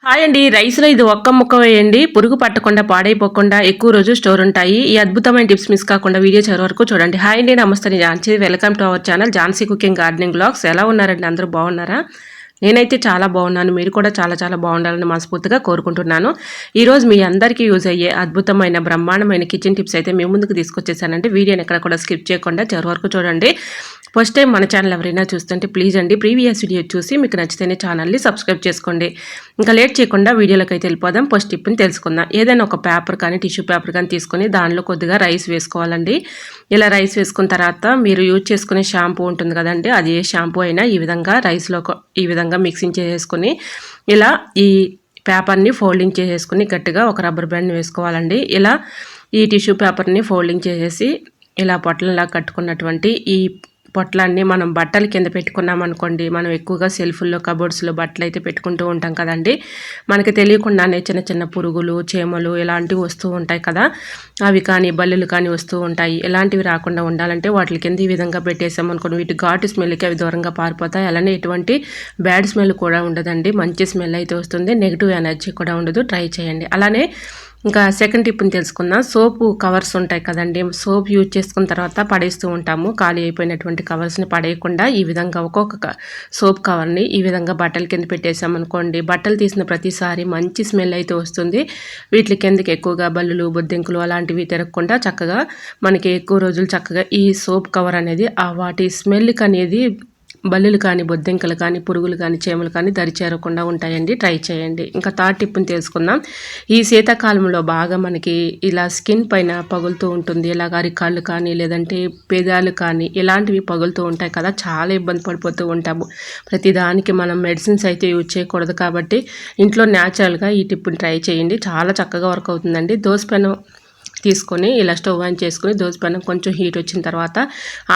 Hi అండి. రైస్‌లో ఇది ఒక్క ముక్క వేయండి. పురుగు పట్టకుండా, పాడైపోకుండా ఎక్కువ రోజులు స్టోర్ ఉంటాయి. ఈ అద్భుతమైన టిప్స్ మిస్ కాకుండా వీడియో చివరి వరకు చూడండి. హాయ్ అండి. నమస్తే. నేను Jhansi. Welcome to our channel Jhansi cooking gardening vlogs. ఎలా ఉన్నారండి? అందరూ బాగున్నారా? నేనైతే చాలా బాగున్నాను. మీరు కూడా చాలా చాలా బాగుండాలని మనస్ఫూర్తిగా కోరుకుంటున్నాను. ఈరోజు మీ అందరికీ యూజ్ అయ్యే అద్భుతమైన బ్రహ్మాండమైన కిచెన్ టిప్స్ అయితే మీ ముందుకు తీసుకొచ్చేసానంటే వీడియోని ఎక్కడ కూడా స్కిప్ చేయకుండా చివరి వరకు చూడండి. ఫస్ట్ టైం మన ఛానల్ ఎవరైనా చూస్తుంటే ప్లీజ్ అండి ప్రీవియస్ వీడియో చూసి మీకు నచ్చితేనే ఛానల్ని సబ్స్క్రైబ్ చేసుకోండి. ఇంకా లేట్ చేయకుండా వీడియోలోకి అయితే వెళ్ళిపోదాం. ఫస్ట్ టిప్ని తెలుసుకుందాం. ఏదైనా ఒక పేపర్ కానీ టిష్యూ పేపర్ కానీ తీసుకొని దానిలో కొద్దిగా రైస్ వేసుకోవాలండి. ఇలా రైస్ వేసుకున్న తర్వాత మీరు యూజ్ చేసుకునే షాంపూ ఉంటుంది కదండి, అది ఏ షాంపూ అయినా ఈ విధంగా రైస్లో ఈ విధంగా మిక్సింగ్ చేసేసుకొని ఇలా ఈ పేపర్ని ఫోల్డింగ్ చేసేసుకుని గట్టిగా ఒక రబ్బర్ బ్యాండ్ వేసుకోవాలండి. ఇలా ఈ టిష్యూ పేపర్ని ఫోల్డింగ్ చేసేసి ఇలా పొట్లంలా కట్టుకున్నటువంటి ఈ పొట్లాన్ని మనం బట్టల కింద పెట్టుకున్నాం అనుకోండి, మనం ఎక్కువగా సెల్ఫుల్లో కబోర్డ్స్లో బట్టలు అయితే పెట్టుకుంటూ ఉంటాం కదండి. మనకి తెలియకుండానే చిన్న చిన్న పురుగులు, చీమలు ఇలాంటివి వస్తూ ఉంటాయి కదా, అవి కానీ బల్లులు కానీ వస్తూ ఉంటాయి. ఇలాంటివి రాకుండా ఉండాలంటే వాటి కింద ఈ విధంగా పెట్టేసాం అనుకోండి, వీటి ఘాటు స్మెల్కి అవి దూరంగా పారిపోతాయి. అలానే ఎటువంటి బ్యాడ్ స్మెల్ కూడా ఉండదండి, మంచి స్మెల్ అయితే వస్తుంది, నెగిటివ్ ఎనర్జీ కూడా ఉండదు. ట్రై చేయండి. అలానే ఇంకా సెకండ్ టిప్ని తెలుసుకుందాం. సోపు కవర్స్ ఉంటాయి కదండి, సోప్ యూజ్ చేసుకున్న తర్వాత పడేస్తూ ఉంటాము. ఖాళీ అయిపోయినటువంటి కవర్స్ని పడేయకుండా ఈ విధంగా ఒక్కొక్క సోప్ కవర్ని ఈ విధంగా బట్టల కింద పెట్టేసామనుకోండి, బట్టలు తీసిన ప్రతిసారి మంచి స్మెల్ అయితే వస్తుంది. వీటి కిందకి ఎక్కువగా బల్లులు, బొద్దింకులు అలాంటివి తిరగకుండా చక్కగా మనకి ఎక్కువ రోజులు చక్కగా ఈ సోప్ కవర్ అనేది వాటి స్మెల్కి అనేది బల్లులు కానీ, బొద్దింకలు కానీ, పురుగులు కానీ, చీమలు కానీ దరిచేరకుండా ఉంటాయండి. ట్రై చేయండి. ఇంకా థర్డ్ టిప్ని తెలుసుకుందాం. ఈ శీతాకాలంలో బాగా మనకి ఇలా స్కిన్ పైన పగులుతూ ఉంటుంది. ఇలాగ అరికాళ్ళు కానీ లేదంటే పెదాలు కానీ ఇలాంటివి పగులుతూ ఉంటాయి కదా, చాలా ఇబ్బంది పడిపోతూ ఉంటాము. ప్రతిదానికి మనం మెడిసిన్స్ అయితే యూజ్ చేయకూడదు కాబట్టి ఇంట్లో న్యాచురల్గా ఈ టిప్ని ట్రై చేయండి. చాలా చక్కగా వర్క్ అవుతుందండి. దోసపెనం తీసుకొని ఇలా స్టవ్ ఆన్ చేసుకుని దోసపెనం కొంచెం హీట్ వచ్చిన తర్వాత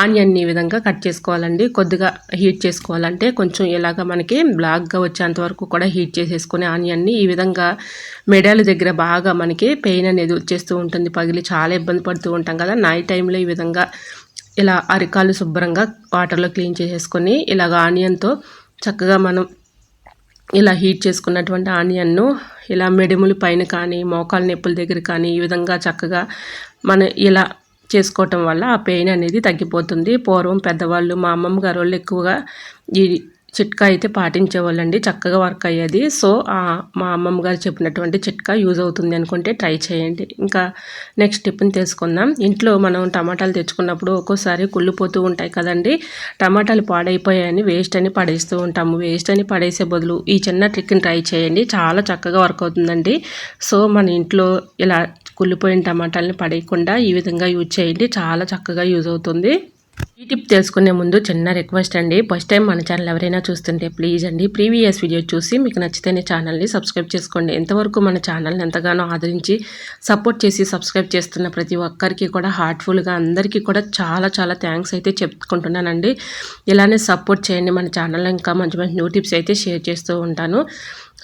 ఆనియన్ని ఈ విధంగా కట్ చేసుకోవాలండి. కొద్దిగా హీట్ చేసుకోవాలంటే కొంచెం ఇలాగ మనకి బ్లాక్గా వచ్చేంత వరకు కూడా హీట్ చేసేసుకుని ఆనియన్ని ఈ విధంగా మెడల దగ్గర బాగా మనకి పెయిన్ అనేది వచ్చేస్తూ ఉంటుంది, పగిలి చాలా ఇబ్బంది పడుతూ ఉంటాం కదా. నైట్ టైంలో ఈ విధంగా ఇలా అరికాలు శుభ్రంగా వాటర్లో క్లీన్ చేసేసుకొని ఇలాగ ఆనియన్తో చక్కగా మనం ఇలా హీట్ చేసుకున్నటువంటి ఆనియన్ను ఇలా మెడిములు పైన కానీ మోకాలు నొప్పుల దగ్గర కానీ ఈ విధంగా చక్కగా మనం ఇలా చేసుకోవటం వల్ల ఆ పెయిన్ అనేది తగ్గిపోతుంది. పూర్వం పెద్దవాళ్ళు, మా అమ్మమ్మ గారు వాళ్ళు ఎక్కువగా ఈ చిట్కా అయితే పాటించేవాళ్ళండి, చక్కగా వర్క్ అయ్యేది. సో మా అమ్మమ్మ గారు చెప్పినటువంటి చిట్కా యూజ్ అవుతుంది అనుకుంటే ట్రై చేయండి. ఇంకా నెక్స్ట్ టిప్ని తెలుసుకుందాం. ఇంట్లో మనం టమాటాలు తెచ్చుకున్నప్పుడు ఒక్కోసారి కుళ్ళిపోతూ ఉంటాయి కదండి, టమాటాలు పాడైపోయాయని వేస్ట్ అని పడేస్తూ ఉంటాము. వేస్ట్ అని పడేసే బదులు ఈ చిన్న ట్రిక్ని ట్రై చేయండి, చాలా చక్కగా వర్క్ అవుతుందండి. సో మన ఇంట్లో ఇలా కుళ్ళిపోయిన టమాటాలని పడేయకుండా ఈ విధంగా యూజ్ చేయండి, చాలా చక్కగా యూజ్ అవుతుంది. ఈ టిప్ తెలుసుకునే ముందు చిన్న రిక్వెస్ట్ అండి, ఫస్ట్ టైం మన ఛానల్ ఎవరైనా చూస్తుంటే ప్లీజ్ అండి ప్రీవియస్ వీడియో చూసి మీకు నచ్చితేనే ఛానల్ని సబ్స్క్రైబ్ చేసుకోండి. ఎంతవరకు మన ఛానల్ని ఎంతగానో ఆదరించి సపోర్ట్ చేసి సబ్స్క్రైబ్ చేస్తున్న ప్రతి ఒక్కరికి కూడా హార్ట్ఫుల్గా అందరికీ కూడా చాలా చాలా థ్యాంక్స్ అయితే చెప్పుకుంటున్నానండి. ఇలానే సపోర్ట్ చేయండి. మన ఛానల్లో ఇంకా మంచి మంచి న్యూ టిప్స్ అయితే షేర్ చేస్తూ ఉంటాను.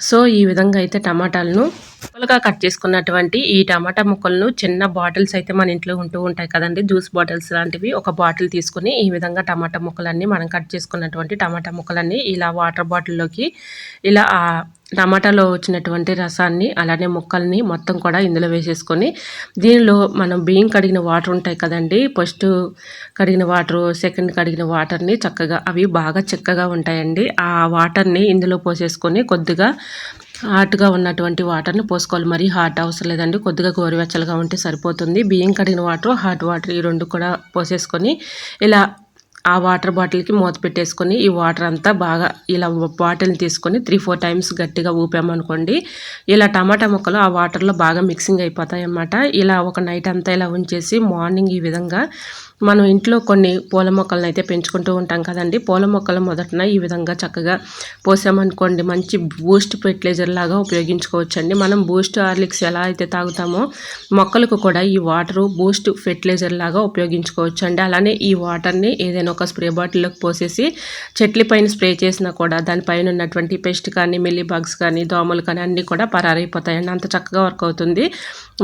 సో ఈ విధంగా అయితే టమాటాలను ముక్కలుగా కట్ చేసుకున్నటువంటి ఈ టమాటా ముక్కలను చిన్న బాటిల్స్ అయితే మన ఇంట్లో ఉంటూ ఉంటాయి కదండి, జ్యూస్ బాటిల్స్ లాంటివి, ఒక బాటిల్ తీసుకుని ఈ విధంగా టమాటా ముక్కలన్నీ మనం కట్ చేసుకున్నటువంటి టమాటా ముక్కలన్నీ ఇలా వాటర్ బాటిల్లోకి ఇలా టమాటాలో వచ్చినటువంటి రసాన్ని అలానే ముక్కల్ని మొత్తం కూడా ఇందులో వేసేసుకొని దీనిలో మనం బియ్యం కడిగిన వాటర్ ఉంటాయి కదండి, ఫస్ట్ కడిగిన వాటరు, సెకండ్ కడిగిన వాటర్ని చక్కగా అవి బాగా చిక్కగా ఉంటాయండి. ఆ వాటర్ని ఇందులో పోసేసుకొని కొద్దిగా హాట్గా ఉన్నటువంటి వాటర్ని పోసుకోవాలి. మరీ హాట్ అవసరం లేదండి, కొద్దిగా గోరువెచ్చలుగా ఉంటే సరిపోతుంది. బియ్యం కడిగిన వాటర్, హాట్ వాటర్ ఈ రెండు కూడా పోసేసుకొని ఇలా ఆ వాటర్ బాటిల్కి మూత పెట్టేసుకొని ఈ వాటర్ అంతా బాగా ఇలా బాటిల్ని తీసుకొని 3-4 టైమ్స్ గట్టిగా ఊపామనుకోండి, ఇలా టమాటా ముక్కలు ఆ వాటర్లో బాగా మిక్సింగ్ అయిపోతాయి అన్నమాట. ఇలా ఒక నైట్ అంతా ఇలా ఉంచేసి మార్నింగ్ ఈ విధంగా మనం ఇంట్లో కొన్ని పూల మొక్కలను అయితే పెంచుకుంటూ ఉంటాం కదండి, పూల మొక్కల మొదటన ఈ విధంగా చక్కగా పోసామనుకోండి మంచి బూస్ట్ ఫెర్టిలైజర్ లాగా ఉపయోగించుకోవచ్చండి. మనం బూస్ట్ హార్లిక్స్ ఎలా అయితే తాగుతామో మొక్కలకు కూడా ఈ వాటరు బూస్ట్ ఫెర్టిలైజర్ లాగా ఉపయోగించుకోవచ్చు అండి. అలానే ఈ వాటర్ని ఏదైనా ఒక స్ప్రే బాటిల్లోకి పోసేసి చెట్ల పైన స్ప్రే చేసినా కూడా దానిపైన ఉన్నటువంటి పెస్ట్ కానీ, మిల్లీ బగ్స్ కానీ, దోమలు కానీ అన్నీ కూడా పరారైపోతాయండి. అంత చక్కగా వర్క్ అవుతుంది.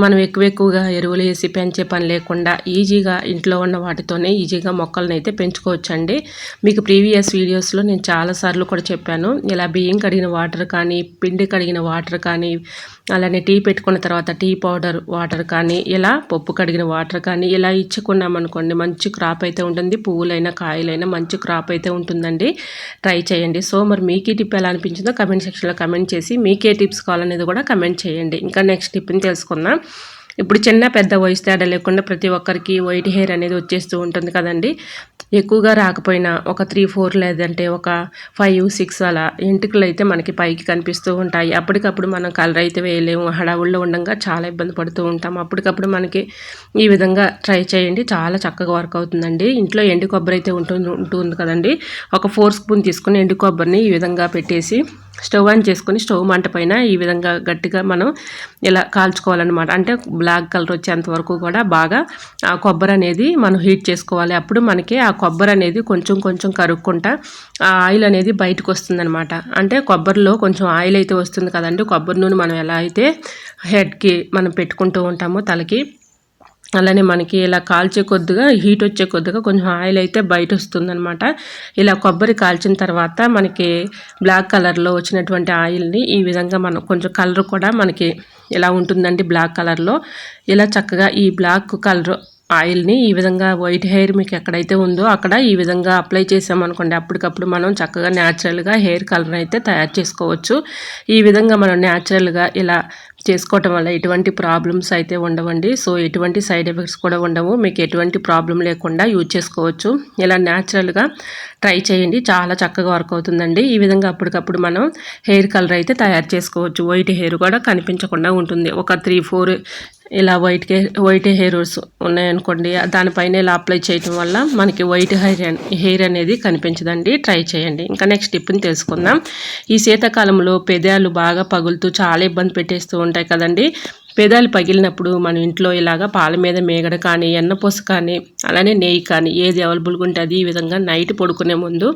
మనం ఎక్కువగా ఎరువులు వేసి పెంచే పని లేకుండా ఈజీగా ఇంట్లో ఉన్న వాటితోనే ఈజీగా మొక్కలను అయితే పెంచుకోవచ్చండి. మీకు ప్రీవియస్ వీడియోస్లో నేను చాలాసార్లు కూడా చెప్పాను. ఇలా బియ్యం కడిగిన వాటర్ కానీ, పిండి కడిగిన వాటర్ కానీ, అలానే టీ పెట్టుకున్న తర్వాత టీ పౌడర్ వాటర్ కానీ, ఇలా పప్పు కడిగిన వాటర్ కానీ ఇలా ఇచ్చుకున్నామనుకోండి మంచి క్రాప్ అయితే ఉంటుంది. పువ్వులైనా కాయలైనా మంచి క్రాప్ అయితే ఉంటుందండి. ట్రై చేయండి. సో మరి మీకు ఈ టిప్ ఎలా అనిపించిందో కమెంట్ సెక్షన్లో కమెంట్ చేసి మీకే టిప్స్ కావాలనేది కూడా కమెంట్ చేయండి. ఇంకా నెక్స్ట్ టిప్ని తెలుసుకుందాం. ఇప్పుడు చిన్న పెద్ద వయసు తేడా లేకుండా ప్రతి ఒక్కరికి వైట్ హెయిర్ అనేది వచ్చేస్తూ ఉంటుంది కదండి. ఎక్కువగా రాకపోయినా ఒక 3-4 లేదంటే ఒక 5-6 అలా ఎంటుకలు అయితే మనకి పైకి కనిపిస్తూ ఉంటాయి. అప్పటికప్పుడు మనం కలర్ అయితే వేయలేము. హడావుల్లో ఉండగా చాలా ఇబ్బంది పడుతూ ఉంటాం. అప్పటికప్పుడు మనకి ఈ విధంగా ట్రై చేయండి. చాలా చక్కగా వర్క్ అవుతుందండి. ఇంట్లో ఎండు కొబ్బరి అయితే ఉంటుంది కదండి. ఒక 4 స్పూన్ తీసుకుని ఎండు కొబ్బరిని ఈ విధంగా పెట్టేసి స్టవ్ ఆన్ చేసుకొని స్టవ్ మంట పైన ఈ విధంగా గట్టిగా మనం ఇలా కాల్చుకోవాలన్నమాట. అంటే బ్లాక్ కలర్ వచ్చేంత వరకు కూడా బాగా ఆ కొబ్బరి అనేది మనం హీట్ చేసుకోవాలి. అప్పుడు మనకి ఆ కొబ్బరి అనేది కొంచెం కొంచెం కరుక్కుంటా ఆ ఆయిల్ అనేది బయటకు వస్తుందన్నమాట. అంటే కొబ్బరిలో కొంచెం ఆయిల్ అయితే వస్తుంది కదండి. కొబ్బరి నూనె మనం ఎలా అయితే హెడ్కి మనం పెట్టుకుంటూ ఉంటామో తలకి, అలానే మనకి ఇలా కాల్చే కొద్దిగా హీట్ వచ్చే కొద్దిగా కొంచెం ఆయిల్ అయితే బయట వస్తుందన్నమాట. ఇలా కొబ్బరి కాల్చిన తర్వాత మనకి బ్లాక్ కలర్లో వచ్చినటువంటి ఆయిల్ని ఈ విధంగా మనం కొంచెం కలర్ కూడా మనకి ఇలా ఉంటుందండి బ్లాక్ కలర్లో. ఇలా చక్కగా ఈ బ్లాక్ కలర్ ఆయిల్ని ఈ విధంగా వైట్ హెయిర్ మీకు ఎక్కడైతే ఉందో అక్కడ ఈ విధంగా అప్లై చేసామనుకోండి అప్పటికప్పుడు మనం చక్కగా న్యాచురల్గా హెయిర్ కలర్ అయితే తయారు చేసుకోవచ్చు. ఈ విధంగా మనం న్యాచురల్గా ఇలా చేసుకోవటం వల్ల ఎటువంటి ప్రాబ్లమ్స్ అయితే ఉండవండి. సో ఎటువంటి సైడ్ ఎఫెక్ట్స్ కూడా ఉండవు. మీకు ఎటువంటి ప్రాబ్లం లేకుండా యూజ్ చేసుకోవచ్చు. ఇలా న్యాచురల్గా ట్రై చేయండి. చాలా చక్కగా వర్క్ అవుతుందండి. ఈ విధంగా అప్పటికప్పుడు మనం హెయిర్ కలర్ అయితే తయారు చేసుకోవచ్చు. వైట్ హెయిర్ కూడా కనిపించకుండా ఉంటుంది. ఒక 3-4 ఇలా వైట్ హెయిర్స్ ఉన్నాయనుకోండి, దానిపైన ఇలా అప్లై చేయటం వల్ల మనకి వైట్ హెయిర్ అనేది కనిపించదండి. ట్రై చేయండి. ఇంకా నెక్స్ట్ టిప్ని తెలుసుకుందాం. ఈ శీతాకాలంలో పెదాలు బాగా పగులుతూ చాలా ఇబ్బంది పెట్టేస్తూ ఉంటాయి కదండి. పెదాలు పగిలినప్పుడు మన ఇంట్లో ఇలాగా పాల మీద మేగడ కానీ, ఎన్నపూస కానీ, అలానే నెయ్యి కానీ ఏది అవైలబుల్గా ఉంటే అది ఈ విధంగా నైట్ పడుకునే ముందు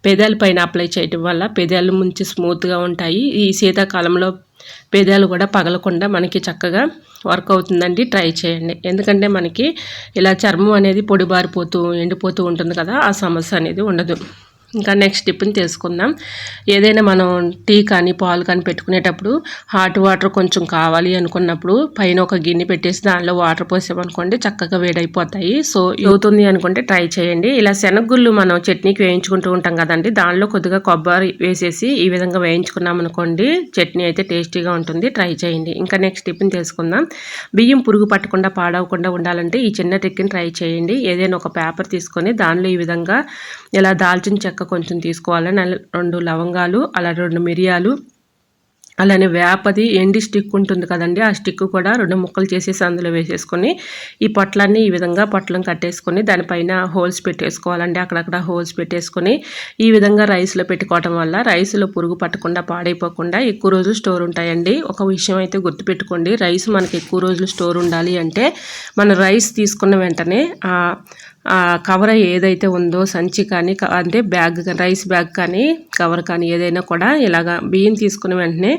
పెదాల పైన అప్లై చేయటం వల్ల పెదాలు మంచి స్మూత్గా ఉంటాయి. ఈ శీతాకాలంలో పెదాలు కూడా పగలకుండా మనకి చక్కగా వర్క్ అవుతుందండి. ట్రై చేయండి. ఎందుకంటే మనకి ఇలా చర్మం అనేది పొడిబారిపోతూ ఎండిపోతూ ఉంటుంది కదా, ఆ సమస్య అనేది ఉండదు. ఇంకా నెక్స్ట్ టిప్ని తెలుసుకుందాం. ఏదైనా మనం టీ కానీ పాలు కానీ పెట్టుకునేటప్పుడు హాట్ వాటర్ కొంచెం కావాలి అనుకున్నప్పుడు పైన ఒక గిన్నె పెట్టేసి దానిలో వాటర్ పోసామనుకోండి చక్కగా వేడైపోతాయి. సో అవుతుంది అనుకుంటే ట్రై చేయండి. ఇలా శనగగుళ్ళు మనం చట్నీకి వేయించుకుంటూ ఉంటాం కదండి, దానిలో కొద్దిగా కొబ్బరి వేసేసి ఈ విధంగా వేయించుకున్నాం అనుకోండి చట్నీ అయితే టేస్టీగా ఉంటుంది. ట్రై చేయండి. ఇంకా నెక్స్ట్ టిప్ని తెలుసుకుందాం. బియ్యం పురుగు పట్టకుండా పాడవకుండా ఉండాలంటే ఈ చిన్న ట్రిక్ని ట్రై చేయండి. ఏదైనా ఒక పేపర్ తీసుకొని దానిలో ఈ విధంగా ఇలా దాల్చిన చెక్క కొంచెం తీసుకోవాలని 2 లవంగాలు, అలా 2 మిరియాలు, అలానే వేపది ఎండి స్టిక్ ఉంటుంది కదండి, ఆ స్టిక్ కూడా 2 ముక్కలు చేసేసి అందులో వేసేసుకొని ఈ పొట్లాన్ని ఈ విధంగా పొట్లం కట్టేసుకొని దానిపైన హోల్స్ పెట్టేసుకోవాలండి. అక్కడక్కడ హోల్స్ పెట్టేసుకొని ఈ విధంగా రైస్లో పెట్టుకోవటం వల్ల రైస్లో పురుగు పట్టకుండా పాడైపోకుండా ఎక్కువ రోజులు స్టోర్ ఉంటాయండి. ఒక విషయం అయితే గుర్తుపెట్టుకోండి, రైస్ మనకి ఎక్కువ రోజులు స్టోర్ ఉండాలి అంటే మన రైస్ తీసుకున్న వెంటనే కవర్ ఏదైతే ఉందో సంచి కానీ అంటే బ్యాగ్ రైస్ బ్యాగ్ కానీ కవర్ కానీ ఏదైనా కూడా ఇలాగా బియ్యం తీసుకున్న వెంటనే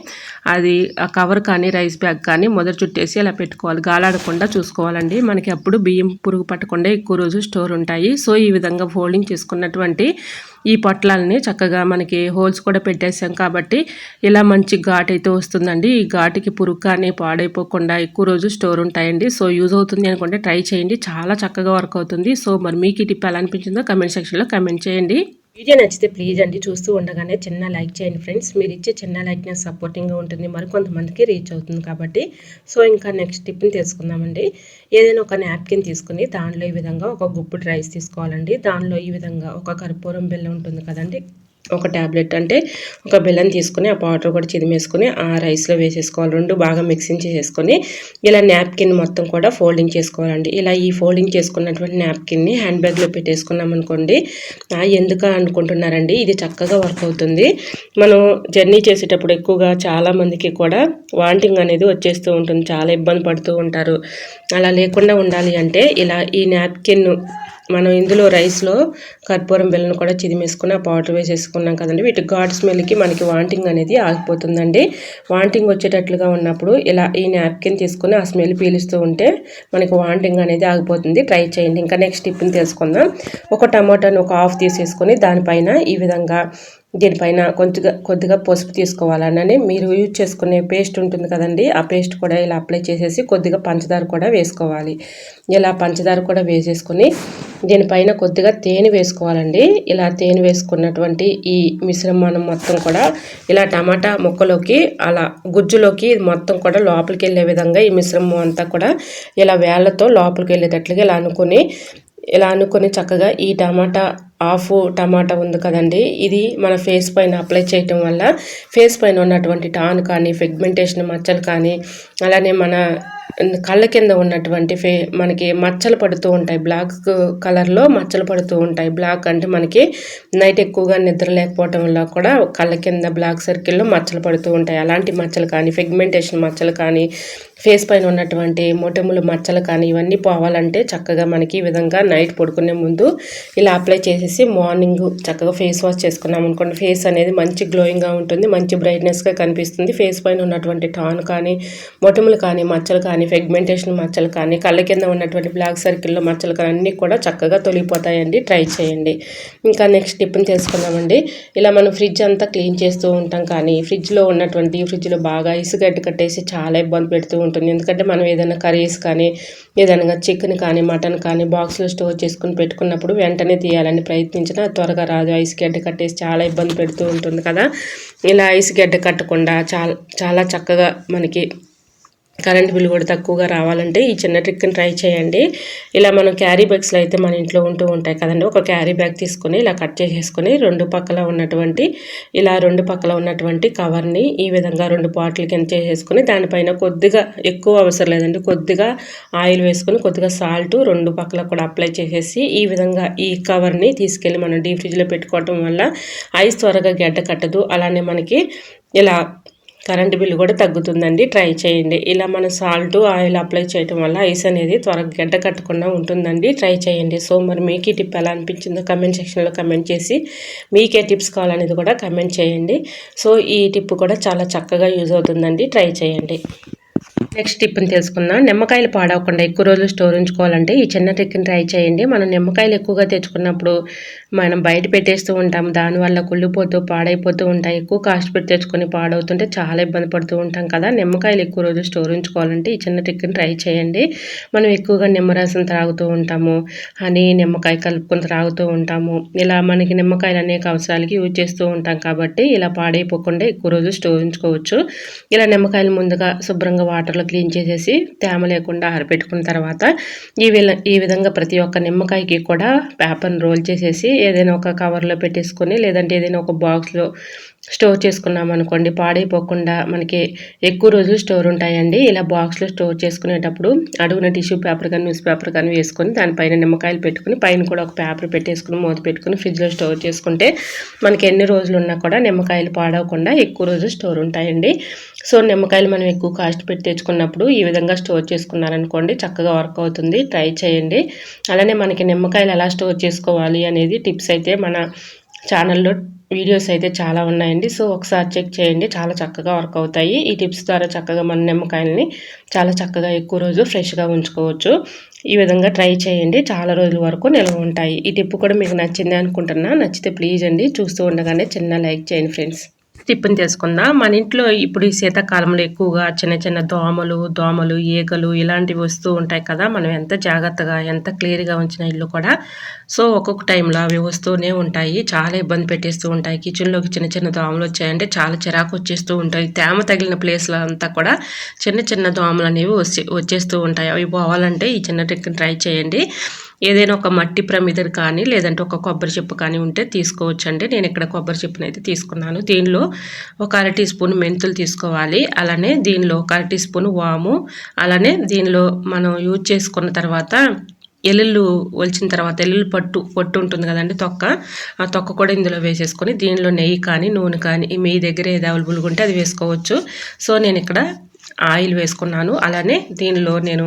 అది ఆ కవర్ కానీ రైస్ బ్యాగ్ కానీ మొదట చుట్టేసి ఇలా పెట్టుకోవాలి. గాలాడకుండా చూసుకోవాలండి. మనకి అప్పుడు బియ్యం పురుగు పట్టకుండా ఎక్కువ రోజు స్టోర్ ఉంటాయి. సో ఈ విధంగా ఫోల్డింగ్ చేసుకున్నటువంటి ఈ పొట్లాలని చక్కగా మనకి హోల్స్ కూడా పెట్టేసాం కాబట్టి ఇలా మంచి ఘాట్ అయితే వస్తుందండి. ఈ ఘాటుకి పురుగు కానీ పాడైపోకుండా ఎక్కువ రోజు స్టోర్ ఉంటాయండి. సో యూజ్ అవుతుంది అనుకుంటే ట్రై చేయండి. చాలా చక్కగా వర్క్ అవుతుంది. సో మరి మీకు ఈ టిప్ ఎలా అనిపించిందో కమెంట్ సెక్షన్లో కమెంట్ చేయండి. వీడియో నచ్చితే ప్లీజ్ అండి చూస్తూ ఉండగానే చిన్న లైక్ చేయండి ఫ్రెండ్స్. మీరు ఇచ్చే చిన్న లైక్ నాకు సపోర్టింగ్గా ఉంటుంది, మరికొంతమందికి రీచ్ అవుతుంది కాబట్టి. సో ఇంకా నెక్స్ట్ టిప్ని తెలుసుకుందామండి. ఏదైనా ఒక నాప్కిన్ తీసుకుని దానిలో ఈ విధంగా ఒక గుప్పుడు రైస్ తీసుకోవాలండి. దానిలో ఈ విధంగా ఒక కర్పూరం బెల్లం ఉంటుంది కదండి, ఒక ట్యాబ్లెట్ అంటే ఒక బెల్లం తీసుకుని ఆ పౌడర్ కూడా చిదిమేసుకొని ఆ రైస్లో వేసేసుకోవాలి. 2 బాగా మిక్సింగ్ చేసేసుకొని ఇలా నాప్కిన్ మొత్తం కూడా ఫోల్డింగ్ చేసుకోవాలండి. ఇలా ఈ ఫోల్డింగ్ చేసుకున్నటువంటి నాప్కిన్ని హ్యాండ్ బ్యాగ్లో పెట్టేసుకున్నాం అనుకోండి, ఎందుకు అనుకుంటున్నారండి, ఇది చక్కగా వర్క్ అవుతుంది. మనం జర్నీ చేసేటప్పుడు ఎక్కువగా చాలామందికి కూడా వాంటింగ్ అనేది వచ్చేస్తూ ఉంటుంది, చాలా ఇబ్బంది పడుతూ ఉంటారు. అలా లేకుండా ఉండాలి అంటే ఇలా ఈ నాప్కిన్ మనం ఇందులో రైస్లో కర్పూరం బెల్లం కూడా చిదిమేసుకుని ఆ పౌడర్ వేసేసుకున్నాం కదండి. వీటి ఘాట్ స్మెల్కి మనకి వాంటింగ్ అనేది ఆగిపోతుందండి. వాంటింగ్ వచ్చేటట్లుగా ఉన్నప్పుడు ఇలా ఈ నాప్కిన్ తీసుకుని ఆ స్మెల్ పీలుస్తూ ఉంటే మనకి వాంటింగ్ అనేది ఆగిపోతుంది. ట్రై చేయండి. ఇంకా నెక్స్ట్ టిప్ని తెలుసుకుందాం. ఒక టమాటాను ఒక హాఫ్ తీసేసుకొని దానిపైన ఈ విధంగా దీనిపైన కొద్దిగా పసుపు తీసుకోవాలని మీరు యూజ్ చేసుకునే పేస్ట్ ఉంటుంది కదండి, ఆ పేస్ట్ కూడా ఇలా అప్లై చేసేసి కొద్దిగా పంచదార కూడా వేసుకోవాలి. ఇలా పంచదార కూడా వేసేసుకొని దీనిపైన కొద్దిగా తేనె వేసుకోవాలండి. ఇలా తేనె వేసుకున్నటువంటి ఈ మిశ్రమాన్ని మొత్తం కూడా ఇలా టమాటా ముక్కలోకి అలా గుజ్జులోకి మొత్తం కూడా లోపలికి వెళ్ళే విధంగా ఈ మిశ్రమం అంతా కూడా ఇలా వేళ్ళతో లోపలికి వెళ్ళేటట్లుగా ఇలా అనుకొని చక్కగా ఈ హాఫ్ టమాటా ఉంది కదండి, ఇది మన ఫేస్ పైన అప్లై చేయటం వల్ల ఫేస్ పైన ఉన్నటువంటి టాన్ కానీ పిగ్మెంటేషన్ మచ్చలు కానీ అలానే మన కళ్ళ కింద ఉన్నటువంటి మనకి మచ్చలు పడుతూ ఉంటాయి. బ్లాక్ కలర్లో మచ్చలు పడుతూ ఉంటాయి. బ్లాక్ అంటే మనకి నైట్ ఎక్కువగా నిద్ర లేకపోవటం వల్ల కూడా కళ్ళ కింద బ్లాక్ సర్కిల్లో మచ్చలు పడుతూ ఉంటాయి. అలాంటి మచ్చలు కానీ పిగ్మెంటేషన్ మచ్చలు కానీ ఫేస్ పైన ఉన్నటువంటి మొటిములు మచ్చలు కానీ ఇవన్నీ పోవాలంటే చక్కగా మనకి ఈ విధంగా నైట్ పడుకునే ముందు ఇలా అప్లై చేసేసి మార్నింగ్ చక్కగా ఫేస్ వాష్ చేసుకున్నాం అనుకోండి, ఫేస్ అనేది మంచి గ్లోయింగ్గా ఉంటుంది, మంచి బ్రైట్నెస్గా కనిపిస్తుంది. ఫేస్ పైన ఉన్నటువంటి టాన్ కానీ మొటిములు కానీ మచ్చలు కానీ పిగ్మెంటేషన్ మచ్చలు కానీ కళ్ళ కింద ఉన్నటువంటి బ్లాక్ సర్కిల్లో మచ్చలు కానీ అన్నీ కూడా చక్కగా తొలగిపోతాయండి. ట్రై చేయండి. ఇంకా నెక్స్ట్ టిప్ని తెలుసుకుందామండి. ఇలా మనం ఫ్రిడ్జ్ అంతా క్లీన్ చేస్తూ ఉంటాం కానీ ఫ్రిడ్జ్లో బాగా ఇసుగడ్డ కట్టేసి చాలా ఇబ్బంది పెడుతూ ఉంటుంది. ఎందుకంటే మనం ఏదైనా కర్రీస్ కానీ ఏదైనా చికెన్ కానీ మటన్ కానీ బాక్స్లో స్టోర్ చేసుకుని పెట్టుకున్నప్పుడు వెంటనే తీయాలని ప్రయత్నించినా త్వరగా రాదు. ఐస్ గడ్డ కట్టేసి చాలా ఇబ్బంది పెడుతూ ఉంటుంది కదా. ఇలా ఐస్ గడ్డ కట్టకుండా చాలా చక్కగా మనకి కరెంట్ బిల్ కూడా తక్కువగా రావాలంటే ఈ చిన్న ట్రిక్ని ట్రై చేయండి. ఇలా మనం క్యారీ బ్యాగ్స్లో అయితే మన ఇంట్లో ఉంటూ ఉంటాయి కదండి, ఒక క్యారీ బ్యాగ్ తీసుకొని ఇలా కట్ చేసేసుకొని రెండు పక్కల ఉన్నటువంటి కవర్ని ఈ విధంగా 2 పార్ట్ల కింద చేసేసుకొని దానిపైన కొద్దిగా ఎక్కువ అవసరం లేదండి, కొద్దిగా ఆయిల్ వేసుకొని కొద్దిగా సాల్ట్ 2 పక్కల కూడా అప్లై చేసేసి ఈ విధంగా ఈ కవర్ని తీసుకెళ్ళి మనం డీప్ ఫ్రిడ్జ్లో పెట్టుకోవటం వల్ల ఐస్ త్వరగా గడ్డ కట్టదు. అలానే మనకి ఇలా కరెంట్ బిల్లు కూడా తగ్గుతుందండి. ట్రై చేయండి. ఇలా మన సాల్ట్ ఆయిల్ అప్లై చేయడం వల్ల ఐస్ అనేది త్వరగా గడ్డ కట్టకుండా ఉంటుందండి. ట్రై చేయండి. సో మరి మీకు ఈ టిప్ ఎలా అనిపించిందో కమెంట్ సెక్షన్లో కమెంట్ చేసి మీకే టిప్స్ కావాలనేది కూడా కమెంట్ చేయండి. సో ఈ టిప్ కూడా చాలా చక్కగా యూజ్ అవుతుందండి. ట్రై చేయండి. నెక్స్ట్ టిప్ని తెలుసుకుందాం. నిమ్మకాయలు పాడవకుండా ఎక్కువ రోజులు స్టోర్ ఉంచుకోవాలంటే ఈ చిన్న ట్రిక్ని ట్రై చేయండి. మనం నిమ్మకాయలు ఎక్కువగా తెచ్చుకున్నప్పుడు మనం బయట పెట్టేస్తూ ఉంటాం, దానివల్ల కుళ్ళిపోతూ పాడైపోతూ ఉంటాయి. ఎక్కువ కాస్ట్ పెట్టి తెచ్చుకొని పాడవుతుంటే చాలా ఇబ్బంది పడుతూ ఉంటాం కదా. నిమ్మకాయలు ఎక్కువ రోజులు స్టోర్ ఉంచుకోవాలంటే ఈ చిన్న ట్రిక్ని ట్రై చేయండి. మనం ఎక్కువగా నిమ్మరసం త్రాగుతూ ఉంటాము, హనీ నిమ్మకాయ కలుపుకొని త్రాగుతూ ఉంటాము. ఇలా మనకి నిమ్మకాయలు అనేక అవసరాలకి యూజ్ చేస్తూ ఉంటాం కాబట్టి ఇలా పాడైపోకుండా ఎక్కువ రోజులు స్టోర్ ఉంచుకోవచ్చు. ఇలా నిమ్మకాయలు ముందుగా శుభ్రంగా వాటర్లో క్లీన్ చేసేసి తేమ లేకుండా ఆరబెట్టుకున్న తర్వాత ఈ విధంగా ప్రతి ఒక్క నిమ్మకాయకి కూడా పేపర్ని రోల్ చేసేసి ఏదైనా ఒక కవర్లో పెట్టేసుకొని లేదంటే ఏదైనా ఒక బాక్స్లో స్టోర్ చేసుకున్నాం అనుకోండి, పాడైపోకుండా మనకి ఎక్కువ రోజులు స్టోర్ ఉంటాయండి. ఇలా బాక్స్లో స్టోర్ చేసుకునేటప్పుడు అడుగున టిష్యూ పేపర్ కానీ న్యూస్ పేపర్ కానీ వేసుకొని దానిపైన నిమ్మకాయలు పెట్టుకుని పైన కూడా ఒక పేపర్ పెట్టేసుకుని మూత పెట్టుకుని ఫ్రిడ్జ్లో స్టోర్ చేసుకుంటే మనకి ఎన్ని రోజులు ఉన్నా కూడా నిమ్మకాయలు పాడవకుండా ఎక్కువ రోజులు స్టోర్ ఉంటాయండి. సో నిమ్మకాయలు మనం ఎక్కువ కాస్ట్ పెట్టి తెచ్చుకున్నప్పుడు ఈ విధంగా స్టోర్ చేసుకున్నారనుకోండి చక్కగా వర్క్ అవుతుంది. ట్రై చేయండి. అలానే మనకి నిమ్మకాయలు ఎలా స్టోర్ చేసుకోవాలి అనేది టిప్స్ అయితే మన ఛానల్లో వీడియోస్ అయితే చాలా ఉన్నాయండి. సో ఒకసారి చెక్ చేయండి, చాలా చక్కగా వర్క్ అవుతాయి. ఈ టిప్స్ ద్వారా చక్కగా మన నిమ్మకాయలని చాలా చక్కగా ఎక్కువ రోజు ఫ్రెష్గా ఉంచుకోవచ్చు. ఈ విధంగా ట్రై చేయండి, చాలా రోజుల వరకు నిల్వ ఉంటాయి. ఈ టిప్ కూడా మీకు నచ్చింది అనుకుంటున్నా. నచ్చితే ప్లీజ్ అండి చూస్తూ ఉండగానే చిన్న లైక్ చేయండి ఫ్రెండ్స్. టిప్ని తెలుసుకుందాం. మన ఇంట్లో ఇప్పుడు ఈ శీతాకాలంలో ఎక్కువగా చిన్న చిన్న దోమలు ఈగలు ఇలాంటివి వస్తూ ఉంటాయి కదా. మనం ఎంత జాగ్రత్తగా ఎంత క్లియర్గా ఉంచిన ఇల్లు కూడా సో ఒక్కొక్క టైంలో అవి వస్తూనే ఉంటాయి, చాలా ఇబ్బంది పెట్టేస్తూ ఉంటాయి. కిచెన్లోకి చిన్న చిన్న దోమలు వచ్చాయంటే చాలా చిరాకు వచ్చేస్తూ ఉంటాయి. తేమ తగిలిన ప్లేస్లో అంతా కూడా చిన్న చిన్న దోమలు అనేవి వచ్చేస్తూ ఉంటాయి. అవి పోవాలంటే ఈ చిన్న ట్రిక్ని ట్రై చేయండి. ఏదైనా ఒక మట్టి ప్రమిదలు కానీ లేదంటే ఒక కొబ్బరి చెప్పు కానీ ఉంటే తీసుకోవచ్చండి. నేను ఇక్కడ కొబ్బరి చెప్పును అయితే తీసుకున్నాను. దీనిలో ఒక 1/2 టీ స్పూన్ మెంతులు తీసుకోవాలి. అలానే దీనిలో ఒక 1/2 టీ స్పూన్ వాము, అలానే దీనిలో మనం యూజ్ చేసుకున్న తర్వాత ఎల్లుల్లి ఒలిచిన తర్వాత ఎల్లుల్లి పొట్టు ఉంటుంది కదండి, ఆ తొక్క కూడా ఇందులో వేసేసుకొని దీనిలో నెయ్యి కానీ నూనె కానీ మీ దగ్గర ఏది అవైలబుల్గా ఉంటే అది వేసుకోవచ్చు. సో నేను ఇక్కడ ఆయిల్ వేసుకున్నాను. అలానే దీనిలో నేను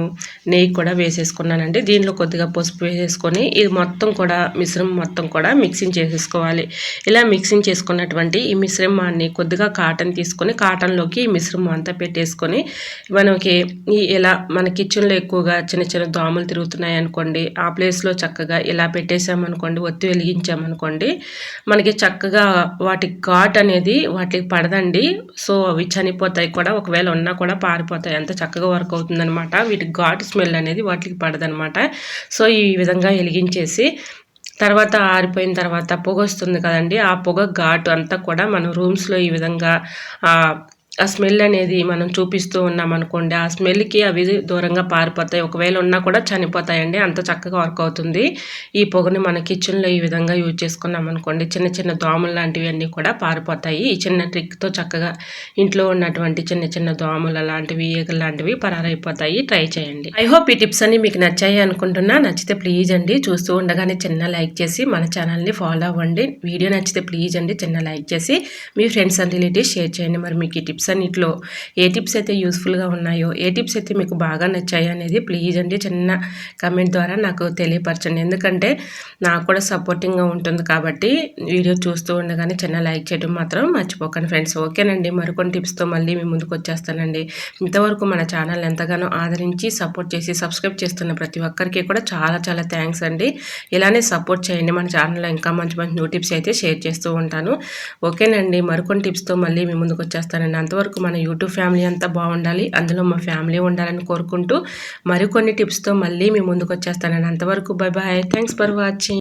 నెయ్యి కూడా వేసేసుకున్నానండి. దీనిలో కొద్దిగా పసుపు వేసేసుకొని ఇది మొత్తం కూడా మిశ్రమం మొత్తం కూడా మిక్సింగ్ చేసేసుకోవాలి. ఇలా మిక్సింగ్ చేసుకున్నటువంటి ఈ మిశ్రమాన్ని కొద్దిగా కాటన్ తీసుకొని కాటన్లోకి ఈ మిశ్రమం అంతా పెట్టేసుకొని మనకి ఇలా మన కిచెన్లో ఎక్కువగా చిన్న చిన్న దోమలు తిరుగుతున్నాయి అనుకోండి, ఆ ప్లేస్లో చక్కగా ఇలా పెట్టేసామనుకోండి, ఒత్తి వెలిగించామనుకోండి, మనకి చక్కగా వాటి ఘాట్ అనేది వాటికి పడదండి. సో అవి చనిపోతాయి కూడా, ఒకవేళ ఉన్నా కూడా పారిపోతాయి. అంత చక్కగా వర్క్ అవుతుందనమాట. వీటికి ఘాటు స్మెల్ అనేది వాటికి పడదనమాట. సో ఈ విధంగా వెలిగించేసి తర్వాత ఆరిపోయిన తర్వాత పొగ వస్తుంది కదండి, ఆ పొగ ఘాటు అంతా కూడా మనం రూమ్స్లో ఈ విధంగా ఆ స్మెల్ అనేది మనం చూపిస్తూ ఉన్నామనుకోండి, ఆ స్మెల్కి అవి దూరంగా పారిపోతాయి. ఒకవేళ ఉన్నా కూడా చనిపోతాయండి. అంత చక్కగా వర్క్ అవుతుంది. ఈ పొగని మన కిచెన్లో ఈ విధంగా యూజ్ చేసుకున్నాం అనుకోండి, చిన్న చిన్న దోమలు లాంటివి అన్నీ కూడా పారిపోతాయి. ఈ చిన్న ట్రిక్తో చక్కగా ఇంట్లో ఉన్నటువంటి చిన్న చిన్న దోమలు లాంటివి, ఈగలు లాంటివి పరారైపోతాయి. ట్రై చేయండి. ఐ హోప్ ఈ టిప్స్ అన్ని మీకు నచ్చాయి అనుకుంటున్నా. నచ్చితే ప్లీజ్ అండి చూస్తూ ఉండగానే చిన్న లైక్ చేసి మన ఛానల్ని ఫాలో అవ్వండి. వీడియో నచ్చితే ప్లీజ్ అండి చిన్న లైక్ చేసి మీ ఫ్రెండ్స్ అండ్ రిలేటివ్స్ షేర్ చేయండి. మరి మీకు ఈ టిప్స్ అన్నిట్లో ఏ టిప్స్ అయితే యూస్ఫుల్గా ఉన్నాయో, ఏ టిప్స్ అయితే మీకు బాగా నచ్చాయో అనేది ప్లీజ్ అండి చిన్న కమెంట్ ద్వారా నాకు తెలియపరచండి. ఎందుకంటే నాకు కూడా సపోర్టింగ్గా ఉంటుంది కాబట్టి వీడియో చూస్తూ ఉండగానే చిన్న లైక్ చేయడం మాత్రం మర్చిపోకండి ఫ్రెండ్స్. ఓకేనండి, మరికొన్ని టిప్స్తో మళ్ళీ మీ ముందుకు వచ్చేస్తానండి. ఇంతవరకు మన ఛానల్ ఎంతగానో ఆదరించి సపోర్ట్ చేసి సబ్స్క్రైబ్ చేస్తున్న ప్రతి ఒక్కరికి కూడా చాలా చాలా థ్యాంక్స్ అండి. ఇలానే సపోర్ట్ చేయండి. మన ఛానల్లో ఇంకా మంచి మంచి న్యూ టిప్స్ అయితే షేర్ చేస్తూ ఉంటాను. ఓకేనండి, మరికొన్ని టిప్స్తో మళ్ళీ మీ ముందుకు వచ్చేస్తానండి. అంతవరకు మన యూట్యూబ్ ఫ్యామిలీ అంతా బాగుండాలి, అందులో మా ఫ్యామిలీ ఉండాలని కోరుకుంటూ మరికొన్ని టిప్స్తో మళ్ళీ మీ ముందుకు వచ్చేస్తానండి. అంతవరకు bye bye. Thanks for watching.